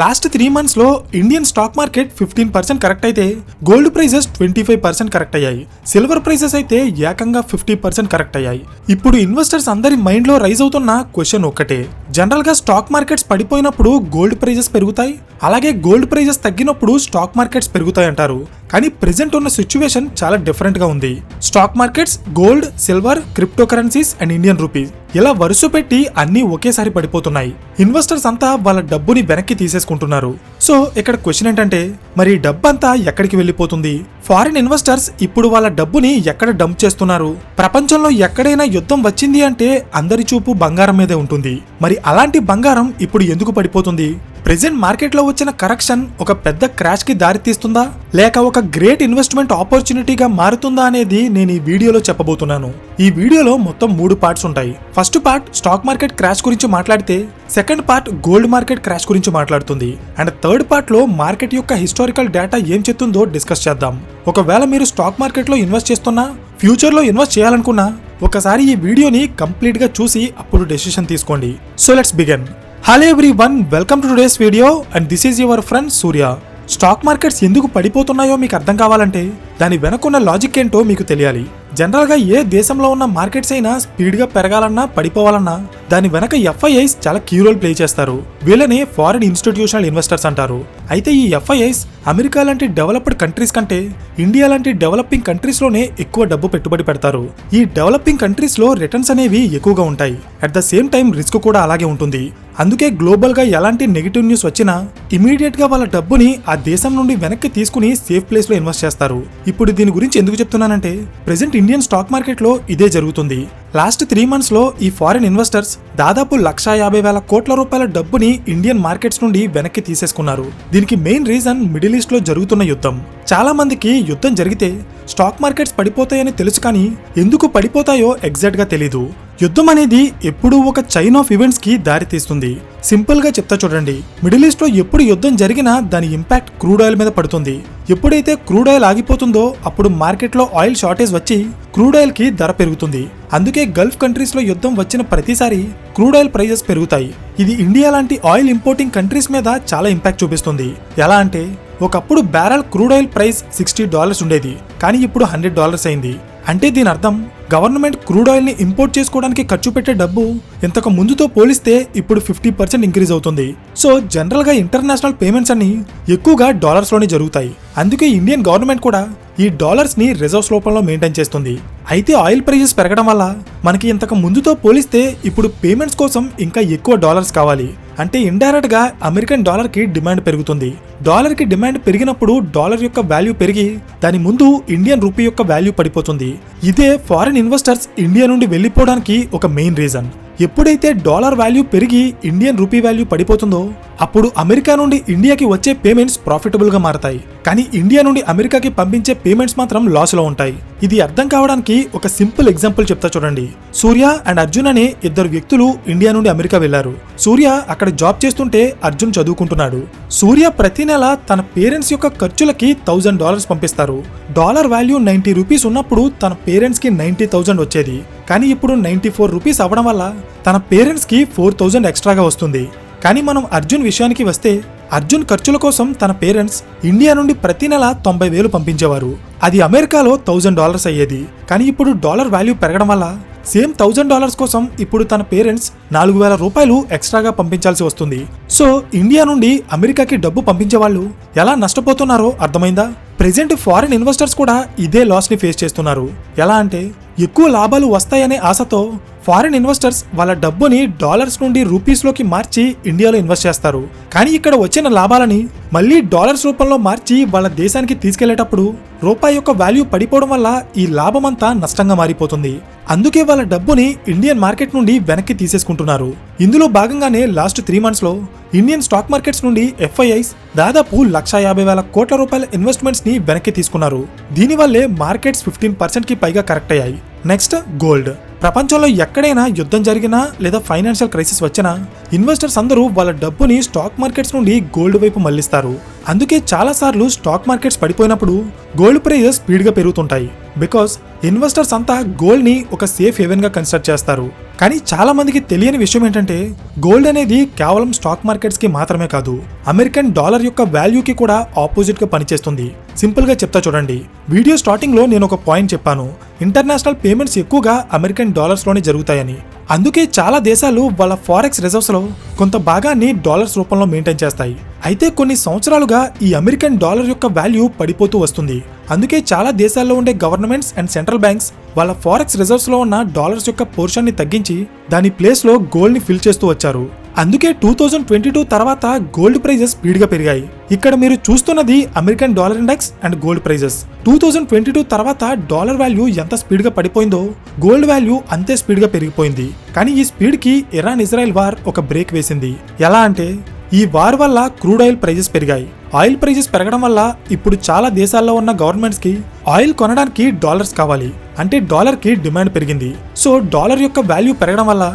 Last 3 months లో Indian stock market 15% correct అయితే gold prices 25% correct అయ్యాయి. సిల్వర్ ప్రైజెస్ అయితే ఏకంగా 50% కరెక్ట్ అయ్యాయి. ఇప్పుడు ఇన్వెస్టర్స్ అందరి మైండ్ లో రైజ్ అవుతున్న క్వశ్చన్ ఒక్కటే, జనరల్ గా స్టాక్ మార్కెట్స్ పడిపోయినప్పుడు గోల్డ్ ప్రైజెస్ పెరుగుతాయి, అలాగే గోల్డ్ ప్రైజెస్ తగ్గినప్పుడు స్టాక్ మార్కెట్స్ పెరుగుతాయి అంటారు. కానీ ప్రెజెంట్ ఉన్న సిచ్యువేషన్ చాలా డిఫరెంట్ గా ఉంది. Stock markets, gold, silver, crypto currencies and Indian rupees ఇలా వరుస పెట్టి అన్ని ఒకేసారి పడిపోతున్నాయి. ఇన్వెస్టర్స్ అంతా వాళ్ళ డబ్బుని వెనక్కి తీసేసుకుంటున్నారు. సో ఇక్కడ క్వశ్చన్ ఏంటంటే, మరి డబ్బంతా ఎక్కడికి వెళ్ళిపోతుంది? ఫారిన్ ఇన్వెస్టర్స్ ఇప్పుడు వాళ్ళ డబ్బుని ఎక్కడ డంప్ చేస్తున్నారు? ప్రపంచంలో ఎక్కడైనా యుద్ధం వచ్చింది అంటే అందరి చూపు బంగారం మీదే ఉంటుంది. మరి అలాంటి బంగారం ఇప్పుడు ఎందుకు పడిపోతుంది? ప్రెజెంట్ మార్కెట్ లో వచ్చిన కరెక్షన్ ఒక పెద్ద క్రాష్ కి దారితీస్తుందా, లేక ఒక గ్రేట్ ఇన్వెస్ట్మెంట్ ఆపర్చునిటీగా మారుతుందా అనేది నేను ఈ వీడియోలో చెప్పబోతున్నాను. ఈ వీడియోలో మొత్తం 3 పార్ట్స్ ఉంటాయి. First part stock market crash గురించి మాట్లాడితే, second part gold market crash గురించి మాట్లాడుతుంది, అండ్ థర్డ్ పార్ట్ లో మార్కెట్ యొక్క హిస్టారికల్ డేటా ఏం చెప్తుందో డిస్కస్ చేద్దాం. ఒకవేళ మీరు స్టాక్ మార్కెట్ లో ఇన్వెస్ట్ చేస్తున్నా, ఫ్యూచర్ లో ఇన్వెస్ట్ చేయాలనుకున్నా, ఒకసారి ఈ వీడియోని కంప్లీట్ గా చూసి అప్పుడు డెసిషన్ తీసుకోండి. So let's begin. Hello everyone, welcome to today's video and this is your friend Surya. Stock markets ఎందుకు పడిపోతున్నాయో మీకు అర్థం కావాలంటే దాని వెనకున్న లాజిక్ ఏంటో మీకు తెలియాలి. జనరల్ గా ఏ దేశంలో ఉన్న మార్కెట్స్ అయినా స్పీడ్ గా పెరగాలన్నా పడిపోవాలన్నా దాని వెనక FIIs చాలా కీ రోల్ ప్లే చేస్తారు. వీళ్ళని ఫారిన్ ఇన్స్టిట్యూషనల్ ఇన్వెస్టర్స్ అంటారు. అయితే ఈ FIIs అమెరికా లాంటి డెవలప్డ్ కంట్రీస్ కంటే ఇండియా లాంటి డెవలపింగ్ కంట్రీస్ లోనే ఎక్కువ డబ్బు పెట్టుబడి పెడతారు. ఈ డెవలపింగ్ కంట్రీస్ లో రిటర్న్స్ అనేవి ఎక్కువగా ఉంటాయి. At the same time risk కూడా అలాగే ఉంటుంది. అందుకే గ్లోబల్ గా ఎలాంటి నెగిటివ్ న్యూస్ వచ్చినా ఇమీడియట్ గా వాళ్ళ డబ్బుని ఆ దేశం నుండి వెనక్కి తీసుకుని సేఫ్ ప్లేస్ లో ఇన్వెస్ట్ చేస్తారు. ఇప్పుడు దీని గురించి ఎందుకు చెప్తున్నానంటే, ప్రెసెంట్ ఇండియన్ స్టాక్ మార్కెట్ లో ఇదే జరుగుతుంది. లాస్ట్ 3 months లో ఈ ఫారిన్ ఇన్వెస్టర్స్ దాదాపు 1,50,000 కోట్ల రూపాయల డబ్బుని ఇండియన్ మార్కెట్స్ నుండి వెనక్కి తీసేసుకున్నారు. దీనికి మెయిన్ రీజన్ మిడిల్ ఈస్ట్ లో జరుగుతున్న యుద్ధం. చాలా మందికి యుద్ధం జరిగితే స్టాక్ మార్కెట్స్ పడిపోతాయని తెలుసు, కానీ ఎందుకు పడిపోతాయో ఎగ్జాక్ట్ గా తెలీదు. యుద్ధం అనేది ఎప్పుడూ ఒక చైన్ ఆఫ్ ఈవెంట్స్ కి దారి తీస్తుంది. సింపుల్ గా చెప్తా చూడండి. మిడిల్ ఈస్ట్ లో ఎప్పుడు యుద్ధం జరిగినా దాని ఇంపాక్ట్ క్రూడ్ ఆయిల్ మీద పడుతుంది. ఎప్పుడైతే క్రూడ్ ఆయిల్ ఆగిపోతుందో అప్పుడు మార్కెట్ లో ఆయిల్ షార్టేజ్ వచ్చి క్రూడ్ ఆయిల్ కి ధర పెరుగుతుంది. అందుకే గల్ఫ్ కంట్రీస్ లో యుద్ధం వచ్చిన ప్రతిసారి క్రూడ్ ఆయిల్ ప్రైజెస్ పెరుగుతాయి. ఇది ఇండియా లాంటి ఆయిల్ ఇంపోర్టింగ్ కంట్రీస్ మీద చాలా ఇంపాక్ట్ చూపిస్తుంది. ఎలా అంటే, ఒకప్పుడు బ్యారెల్ క్రూడ్ ఆయిల్ ప్రైస్ $60 ఉండేది, కానీ ఇప్పుడు $100 అయింది. అంటే దీని అర్థం గవర్నమెంట్ క్రూడ్ ఆయిల్ ని ఇంపోర్ట్ చేసుకోవడానికి ఖర్చు పెట్టే డబ్బు ఇంతకు ముందుతో పోలిస్తే ఇప్పుడు 50% ఇంక్రీజ్ అవుతుంది. సో జనరల్ గా ఇంటర్నేషనల్ పేమెంట్స్ అన్ని ఎక్కువగా డాలర్స్ లోనే జరుగుతాయి. అందుకే ఇండియన్ గవర్నమెంట్ కూడా ఈ డాలర్స్ ని రిజర్వ్స్ రూపంలో మెయింటైన్ చేస్తుంది. అయితే ఆయిల్ ప్రైజెస్ పెరగడం వల్ల మనకి ఇంతకు ముందుతో పోలిస్తే ఇప్పుడు పేమెంట్స్ కోసం ఇంకా ఎక్కువ డాలర్స్ కావాలి. అంటే ఇండైరెక్ట్ గా అమెరికన్ డాలర్ కి డిమాండ్ పెరుగుతుంది. డాలర్ కి డిమాండ్ పెరిగినప్పుడు డాలర్ యొక్క వాల్యూ పెరిగి దాని ముందు ఇండియన్ రూపీ యొక్క వాల్యూ పడిపోతుంది. ఇదే ఫారిన్ ఇన్వెస్టర్స్ ఇండియా నుండి వెళ్లిపోవడానికి ఒక మెయిన్ రీజన్. ఎప్పుడైతే డాలర్ వాల్యూ పెరిగి ఇండియన్ రూపీ వాల్యూ పడిపోతుందో అప్పుడు అమెరికా నుండి ఇండియాకి వచ్చే పేమెంట్స్ ప్రాఫిటబుల్ గా మారతాయి, కానీ ఇండియా నుండి అమెరికాకి పంపించే పేమెంట్స్ మాత్రం లాస్ లో ఉంటాయి. ఇది అర్థం కావడానికి ఒక సింపుల్ ఎగ్జాంపుల్ చెప్తా చూడండి. సూర్య అండ్ అర్జున్ అనే 2 వ్యక్తులు ఇండియా నుండి అమెరికా వెళ్లారు. సూర్య అక్కడ జాబ్ చేస్తుంటే అర్జున్ చదువుకుంటున్నాడు. సూర్య ప్రతి నెల తన పేరెంట్స్ యొక్క ఖర్చులకి $1,000 పంపిస్తారు. డాలర్ వాల్యూ 90 రూపీస్ ఉన్నప్పుడు తన పేరెంట్స్ కి 90,000 వచ్చేది, కానీ ఇప్పుడు 94 రూపీస్ అవ్వడం వల్ల తన పేరెంట్స్ కి 4,000 ఎక్స్ట్రాగా వస్తుంది. కానీ మనం అర్జున్ విషయానికి వస్తే, అర్జున్ ఖర్చుల కోసం తన పేరెంట్స్ ఇండియా నుండి ప్రతి నెల 90,000 పంపించేవారు. అది అమెరికాలో $1,000 అయ్యేది. కానీ ఇప్పుడు డాలర్ వాల్యూ పెరగడం వల్ల సేమ్ $1,000 కోసం ఇప్పుడు తన పేరెంట్స్ 4,000 రూపాయలు ఎక్స్ట్రాగా పంపించాల్సి వస్తుంది. సో ఇండియా నుండి అమెరికాకి డబ్బు పంపించే వాళ్ళు ఎలా నష్టపోతున్నారో అర్థమైందా? ప్రెజెంట్ ఫారిన్ ఇన్వెస్టర్స్ కూడా ఇదే లాస్ ని ఫేస్ చేస్తున్నారు. ఎలా అంటే, ఎక్కువ లాభాలు వస్తాయనే ఆశతో ఫారిన్ ఇన్వెస్టర్స్ వాళ్ళ డబ్బుని డాలర్స్ నుండి రూపీస్ లోకి మార్చి ఇండియాలో ఇన్వెస్ట్ చేస్తారు. కానీ ఇక్కడ వచ్చిన లాభాలని మళ్ళీ డాలర్స్ రూపంలో మార్చి వాళ్ళ దేశానికి తీసుకెళ్లేటప్పుడు రూపాయి యొక్క వాల్యూ పడిపోవడం వల్ల ఈ లాభమంతా నష్టంగా మారిపోతుంది. అందుకే వాళ్ళ డబ్బుని ఇండియన్ మార్కెట్ నుండి వెనక్కి తీసేసుకుంటున్నారు. ఇందులో భాగంగానే లాస్ట్ 3 months లో ఇండియన్ స్టాక్ మార్కెట్స్ నుండి FIIs దాదాపు 1,50,000 కోట్ల రూపాయల ఇన్వెస్ట్మెంట్స్ ని వెనక్కి తీసుకున్నారు. దీనివల్లే మార్కెట్స్ 15% కి పైగా కరెక్ట్ అయ్యాయి. Next gold. ప్రపంచంలో ఎక్కడైనా యుద్ధం జరిగినా లేదా ఫైనాన్షియల్ క్రైసిస్ వచ్చినా ఇన్వెస్టర్స్ అందరూ వాళ్ళ డబ్బుని స్టాక్ మార్కెట్స్ నుండి గోల్డ్ వైపు మళ్లిస్తారు. అందుకే చాలా సార్లు స్టాక్ మార్కెట్స్ పడిపోయినప్పుడు గోల్డ్ ప్రైజెస్ స్పీడ్ గా పెరుగుతుంటాయి. బికాస్ ఇన్వెస్టర్స్ అంతా గోల్డ్ ని ఒక సేఫ్ హెవెన్ గా కన్సిడర్ చేస్తారు. కానీ చాలా మందికి తెలియని విషయం ఏంటంటే గోల్డ్ అనేది కేవలం స్టాక్ మార్కెట్స్ కి మాత్రమే కాదు, అమెరికన్ డాలర్ యొక్క వాల్యూకి కూడా ఆపోజిట్ గా పనిచేస్తుంది. సింపుల్ గా చెప్తా చూడండి. వీడియో స్టార్టింగ్ లో నేను ఒక పాయింట్ చెప్పాను, ఇంటర్నేషనల్ పేమెంట్స్ ఎక్కువగా అమెరికన్ డాలర్స్ లోనే జరుగుతాయని. అందుకే చాలా దేశాలు వాళ్ళ ఫారెక్స్ రిజర్వ్స్ లో కొంత భాగాన్ని డాలర్స్ రూపంలో మెయింటైన్ చేస్తాయి. అయితే కొన్ని సంవత్సరాలుగా ఈ అమెరికన్ డాలర్ యొక్క వాల్యూ పడిపోతూ వస్తుంది. అందుకే చాలా దేశాల్లో ఉండే గవర్నమెంట్స్ అండ్ సెంట్రల్ బ్యాంక్స్ వాళ్ళ ఫారెక్స్ రిజర్వ్స్ లో ఉన్న డాలర్స్ యొక్క పోర్షన్ ని తగ్గించి దాని ప్లేస్ లో గోల్డ్ ని ఫిల్ చేస్తూ వచ్చారు. అందుకే 2022 తర్వాత గోల్డ్ ప్రైజెస్ స్పీడ్ గా పెరిగాయి. ఇక్కడ మీరు చూస్తున్నది American dollar index and gold prices. 2022 తర్వాత డాలర్ వాల్యూ ఎంత స్పీడ్ గా పడిపోయిందో గోల్డ్ వాల్యూ అంతే స్పీడ్ గా పెరిగిపోయింది. కానీ ఈ స్పీడ్ కి ఇరాన్ ఇజ్రాయెల్ వార్ ఒక బ్రేక్ వేసింది. ఎలా అంటే ఈ వార్ వల్ల క్రూడ్ ఆయిల్ ప్రైజెస్ పెరిగాయి. ఆయిల్ ప్రైజెస్ పెరగడం వల్ల ఇప్పుడు చాలా దేశాల్లో ఉన్న గవర్నమెంట్స్ కి ఆయిల్ కొనడానికి డాలర్స్ కావాలి. అంటే డాలర్ కి డిమాండ్ పెరిగింది. సో డాలర్ యొక్క వాల్యూ పెరగడం వల్ల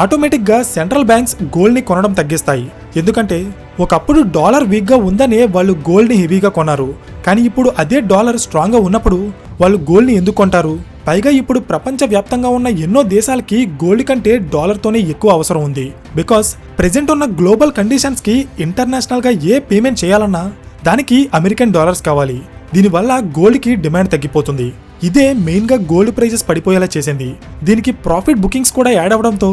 ఆటోమేటిక్ గా సెంట్రల్ బ్యాంక్స్ గోల్డ్ ని కొనడం తగ్గిస్తాయి. ఎందుకంటే ఒకప్పుడు డాలర్ వీక్ గా ఉందనే వాళ్ళు గోల్డ్ ని హెవీగా కొన్నారు. కానీ ఇప్పుడు అదే డాలర్ స్ట్రాంగ్ గా ఉన్నప్పుడు వాళ్ళు గోల్డ్ ని ఎందుకు కొంటారు? పైగా ఇప్పుడు ప్రపంచ వ్యాప్తంగా ఉన్న ఎన్నో దేశాలకి గోల్డ్ కంటే డాలర్ తోనే ఎక్కువ అవసరం ఉంది. బికాస్ ప్రెజెంట్ ఉన్న గ్లోబల్ కండిషన్స్ కి ఇంటర్నేషనల్ గా ఏ పేమెంట్ చేయాలన్నా దానికి అమెరికన్ డాలర్స్ కావాలి. దీనివల్ల గోల్డ్ కి డిమాండ్ తగ్గిపోతుంది. ఇదే మెయిన్ గా గోల్డ్ ప్రైజెస్ పడిపోయేలా చేసింది. దీనికి ప్రాఫిట్ బుకింగ్స్ కూడా యాడ్ అవడంతో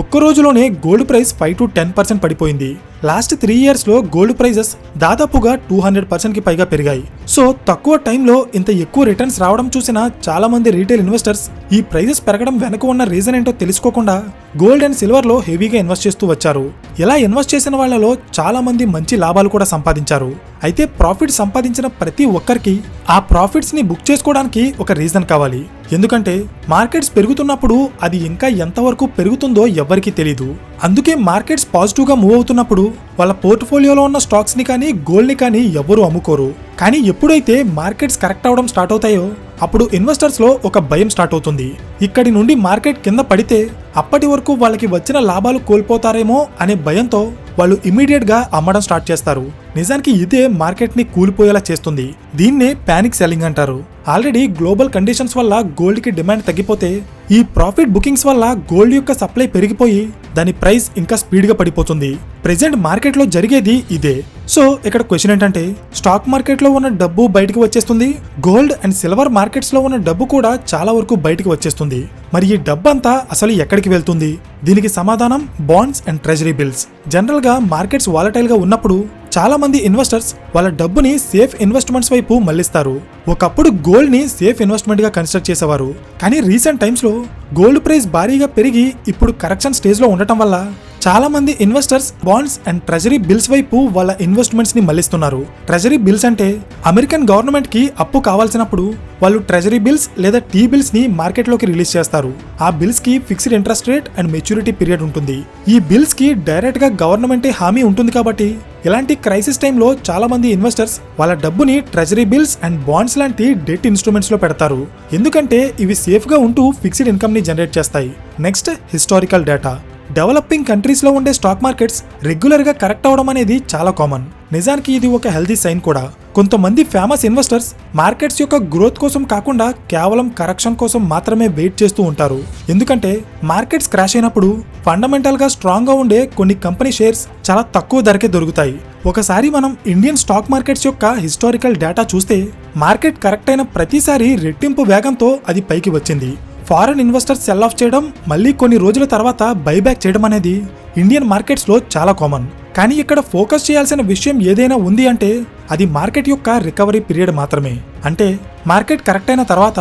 ఒక్క రోజులోనే గోల్డ్ ప్రైస్ 5 to 10% పడిపోయింది. లాస్ట్ 3 years లో గోల్డ్ ప్రైజెస్ దాదాపుగా 200% కి పైగా పెరిగాయి. సో తక్కువ టైంలో ఇంత ఎక్కువ రిటర్న్స్ రావడం చూసిన చాలా మంది రీటైల్ ఇన్వెస్టర్స్ ఈ ప్రైజెస్ పెరగడం వెనక ఉన్న రీజన్ ఏంటో తెలుసుకోకుండా గోల్డ్ అండ్ సిల్వర్ లో హెవీగా ఇన్వెస్ట్ చేస్తూ వచ్చారు. ఇలా ఇన్వెస్ట్ చేసిన వాళ్ళలో చాలా మంది మంచి లాభాలు కూడా సంపాదించారు. అయితే ప్రాఫిట్ సంపాదించిన ప్రతి ఒక్కరికి ఆ ప్రాఫిట్స్ ని బుక్ చేసుకోవడానికి ఒక రీజన్ కావాలి. ఎందుకంటే మార్కెట్స్ పెరుగుతున్నప్పుడు అది ఇంకా ఎంతవరకు పెరుగుతుందో ఎవ్వరికీ తెలీదు. అందుకే మార్కెట్స్ పాజిటివ్ గా మూవ్ అవుతున్నప్పుడు వాళ్ళ పోర్ట్ఫోలియోలో ఉన్న స్టాక్స్ ని కానీ గోల్డ్ ని కానీ ఎవ్వరూ అమ్ముకోరు. కానీ ఎప్పుడైతే మార్కెట్స్ కరెక్ట్ అవడం స్టార్ట్ అవుతాయో అప్పుడు ఇన్వెస్టర్స్ లో ఒక భయం స్టార్ట్ అవుతుంది. ఇక్కడి నుండి మార్కెట్ కింద పడితే అప్పటి వరకు వాళ్ళకి వచ్చిన లాభాలు కోల్పోతారేమో అనే భయంతో వాళ్ళు ఇమీడియట్ గా అమ్మడం స్టార్ట్ చేస్తారు. నిజానికి ఇదే మార్కెట్ ని కూలిపోయేలా చేస్తుంది. దీన్నే పానిక్ సెల్లింగ్ అంటారు. ఆల్రెడీ గ్లోబల్ కండిషన్స్ వల్ల గోల్డ్ కి డిమాండ్ తగ్గిపోతే ఈ ప్రాఫిట్ బుకింగ్స్ వల్ల గోల్డ్ యొక్క సప్లై పెరిగిపోయి దాని ప్రైస్ ఇంకా స్పీడ్ గా పడిపోతుంది. ప్రెజెంట్ మార్కెట్ లో జరిగేది ఇదే. సో ఇక్కడ క్వశ్చన్ ఏంటంటే స్టాక్ మార్కెట్ లో ఉన్న డబ్బు బయటకు వచ్చేస్తుంది, గోల్డ్ అండ్ సిల్వర్ మార్కెట్స్ లో ఉన్న డబ్బు కూడా చాలా వరకు బయటకు వచ్చేస్తుంది. మరి ఈ డబ్బు అంతా అసలు ఎక్కడికి వెళ్తుంది? దీనికి సమాధానం bonds and treasury bills. General గా మార్కెట్స్ వాలటైల్ గా ఉన్నప్పుడు చాలా మంది ఇన్వెస్టర్స్ వాళ్ళ డబ్బుని సేఫ్ ఇన్వెస్ట్మెంట్స్ వైపు మళ్లిస్తారు. ఒకప్పుడు గోల్డ్ ని సేఫ్ ఇన్వెస్ట్మెంట్ గా కన్సిడర్ చేసేవారు. కానీ రీసెంట్ టైమ్స్ లో గోల్డ్ ప్రైస్ భారీగా పెరిగి ఇప్పుడు కరెక్షన్ స్టేజ్ లో ఉండటం వల్ల చాలా మంది investors bonds and treasury bills వైపు వాళ్ళ ఇన్వెస్ట్మెంట్స్ ని మళ్లిస్తున్నారు. ట్రెజరీ బిల్స్ అంటే అమెరికన్ గవర్నమెంట్ కి అప్పు కావాల్సినప్పుడు వాళ్ళు ట్రెజరీ బిల్స్ లేదా టీ బిల్స్ ని మార్కెట్ లోకి రిలీజ్ చేస్తారు. ఆ బిల్స్ కి fixed interest rate and maturity period ఉంటుంది. ఈ బిల్స్ కి డైరెక్ట్ గా గవర్నమెంటే హామీ ఉంటుంది. కాబట్టి ఇలాంటి క్రైసిస్ టైంలో చాలా మంది ఇన్వెస్టర్స్ వాళ్ళ డబ్బుని ట్రెజరీ బిల్స్ అండ్ బాండ్స్ లాంటి డెట్ ఇన్స్ట్రుమెంట్స్ లో పెడతారు. ఎందుకంటే ఇవి సేఫ్ గా ఉంటూ ఫిక్స్డ్ ఇన్కమ్ ని జనరేట్ చేస్తాయి. Next historical data. Developing countries లో ఉండే స్టాక్ మార్కెట్స్ రెగ్యులర్ గా కరెక్ట్ అవడం అనేది చాలా కామన్. నిజానికి ఇది ఒక హెల్తీ సైన్ కూడా. కొంతమంది ఫేమస్ ఇన్వెస్టర్స్ మార్కెట్స్ యొక్క గ్రోత్ కోసం కాకుండా కేవలం కరెక్షన్ కోసం మాత్రమే వెయిట్ చేస్తూ ఉంటారు. ఎందుకంటే మార్కెట్స్ క్రాష్ అయినప్పుడు ఫండమెంటల్ గా స్ట్రాంగ్ గా ఉండే కొన్ని కంపెనీ షేర్స్ చాలా తక్కువ ధరకే దొరుకుతాయి. ఒకసారి మనం ఇండియన్ స్టాక్ మార్కెట్స్ యొక్క హిస్టారికల్ డేటా చూస్తే మార్కెట్ కరెక్ట్ అయిన ప్రతిసారి రెట్టింపు వేగంతో అది పైకి వచ్చింది. ఫారెన్ ఇన్వెస్టర్స్ సెల్ ఆఫ్ చేయడం మళ్ళీ కొన్ని రోజుల తర్వాత బైబ్యాక్ చేయడం అనేది ఇండియన్ మార్కెట్స్ లో చాలా కామన్. కానీ ఇక్కడ ఫోకస్ చేయాల్సిన విషయం ఏదైనా ఉంది అంటే అది మార్కెట్ యొక్క రికవరీ పీరియడ్ మాత్రమే. అంటే మార్కెట్ కరెక్ట్ అయిన తర్వాత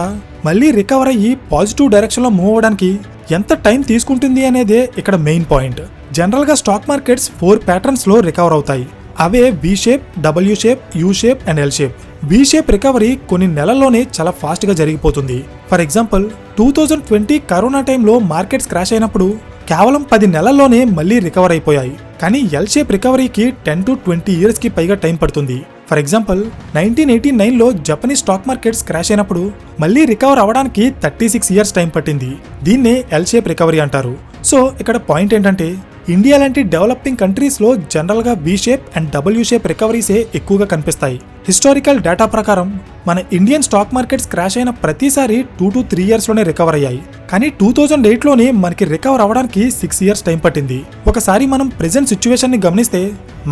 మళ్ళీ రికవర్ అయ్యి పాజిటివ్ డైరెక్షన్ లో మూవ్ అవడానికి ఎంత టైం తీసుకుంటుంది అనేదే ఇక్కడ మెయిన్ పాయింట్. జనరల్ గా స్టాక్ మార్కెట్స్ 4 ప్యాటర్న్స్ లో రికవర్ అవుతాయి. అవే V shape, W shape, U shape and L shape. V shape recovery కొన్ని నెలల్లోనే చాలా ఫాస్ట్ గా జరిగిపోతుంది. ఫర్ ఎగ్జాంపుల్ 2020 కరోనా టైంలో మార్కెట్స్ క్రాష్ అయినప్పుడు కేవలం 10 నెలల్లోనే మళ్ళీ రికవర్ అయిపోయాయి. కానీ ఎల్ షేప్ రికవరీకి 10 to 20 years కి పైగా టైం పడుతుంది. ఫర్ ఎగ్జాంపుల్ 1989లో జపనీస్ స్టాక్ మార్కెట్స్ క్రాష్ అయినప్పుడు మళ్ళీ రికవర్ అవ్వడానికి 36 years టైం పట్టింది. దీన్నే ఎల్ షేప్ రికవరీ అంటారు. సో ఇక్కడ పాయింట్ ఏంటంటే ఇండియా లాంటి డెవలపింగ్ కంట్రీస్ లో జనరల్ గా V shape and W shape రికవరీసే ఎక్కువగా కనిపిస్తాయి. హిస్టారికల్ డేటా ప్రకారం మన ఇండియన్ స్టాక్ మార్కెట్స్ క్రాష్ అయిన ప్రతిసారి 2 to 3 years లోనే రికవర్ అయ్యాయి. కానీ 2008లోనే మనకి రికవర్ అవ్వడానికి 6 years టైం పట్టింది. ఒకసారి మనం ప్రెజెంట్ సిచ్యువేషన్ ని గమనిస్తే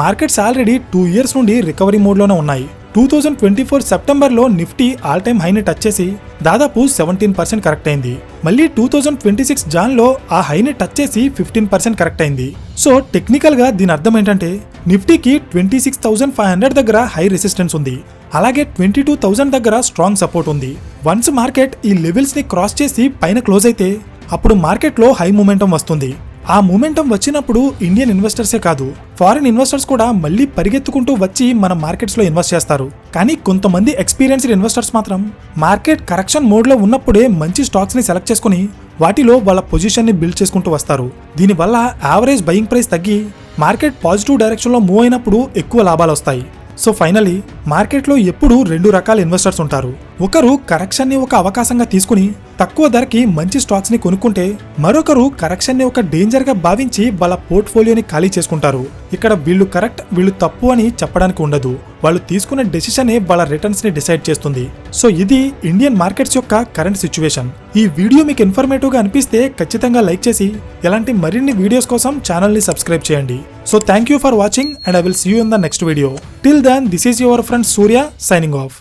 మార్కెట్స్ ఆల్రెడీ 2 years నుండి రికవరీ మోడ్ లోనే ఉన్నాయి. 2024 సెప్టెంబర్లో నిఫ్టీ ఆల్ టైమ్ హైని టచ్ చేసి దాదాపు 17% కరెక్ట్ అయింది. మళ్ళీ 2026 జాన్లో ఆ హైని టచ్ చేసి 15% కరెక్ట్ అయింది. సో టెక్నికల్ గా దీని అర్థం ఏంటంటే నిఫ్టీకి 26,500 దగ్గర హై రెసిస్టెన్స్ ఉంది. అలాగే 22,000 దగ్గర స్ట్రాంగ్ సపోర్ట్ ఉంది. వన్స్ మార్కెట్ ఈ లెవెల్స్ ని క్రాస్ చేసి పైన క్లోజ్ అయితే అప్పుడు మార్కెట్ లో హై మూమెంటం వస్తుంది. ఆ మూమెంటం వచ్చినప్పుడు ఇండియన్ ఇన్వెస్టర్సే కాదు ఫారిన్ ఇన్వెస్టర్స్ కూడా మళ్ళీ పరిగెత్తుకుంటూ వచ్చి మన మార్కెట్స్ లో ఇన్వెస్ట్ చేస్తారు. కానీ కొంతమంది ఎక్స్పీరియన్స్డ్ ఇన్వెస్టర్స్ మాత్రం మార్కెట్ కరెక్షన్ మోడ్ లో ఉన్నప్పుడే మంచి స్టాక్స్ ని సెలెక్ట్ చేసుకుని వాటిలో వాళ్ళ పొజిషన్ ని బిల్డ్ చేసుకుంటూ వస్తారు. దీనివల్ల యావరేజ్ బయింగ్ ప్రైస్ తగ్గి మార్కెట్ పాజిటివ్ డైరెక్షన్ లో మూవ్ అయినప్పుడు ఎక్కువ లాభాలు వస్తాయి. సో ఫైనలీ మార్కెట్లో ఎప్పుడూ 2 రకాల ఇన్వెస్టర్స్ ఉంటారు. ఒకరు కరెక్షన్ ని ఒక అవకాశంగా తీసుకుని తక్కువ ధరకి మంచి స్టాక్స్ ని కొనుక్కుంటే మరొకరు కరెక్షన్ ని ఒక డేంజర్ గా భావించి వాళ్ళ పోర్ట్ఫోలియోని ఖాళీ చేసుకుంటారు. ఇక్కడ వీళ్ళు కరెక్ట్ వీళ్ళు తప్పు అని చెప్పడానికి ఉండదు. వాళ్ళు తీసుకున్న డెసిషనే వాళ్ళ రిటర్న్స్ ని డిసైడ్ చేస్తుంది. సో ఇది ఇండియన్ మార్కెట్స్ యొక్క కరెంట్ సిచ్యువేషన్. ఈ వీడియో మీకు ఇన్ఫర్మేటివ్ గా అనిపిస్తే ఖచ్చితంగా లైక్ చేసి ఇలాంటి మరిన్ని వీడియోస్ కోసం ఛానల్ ని సబ్స్క్రైబ్ చేయండి. So thank you for watching and I will see you in the next video. Till then, this is your friend Surya signing off.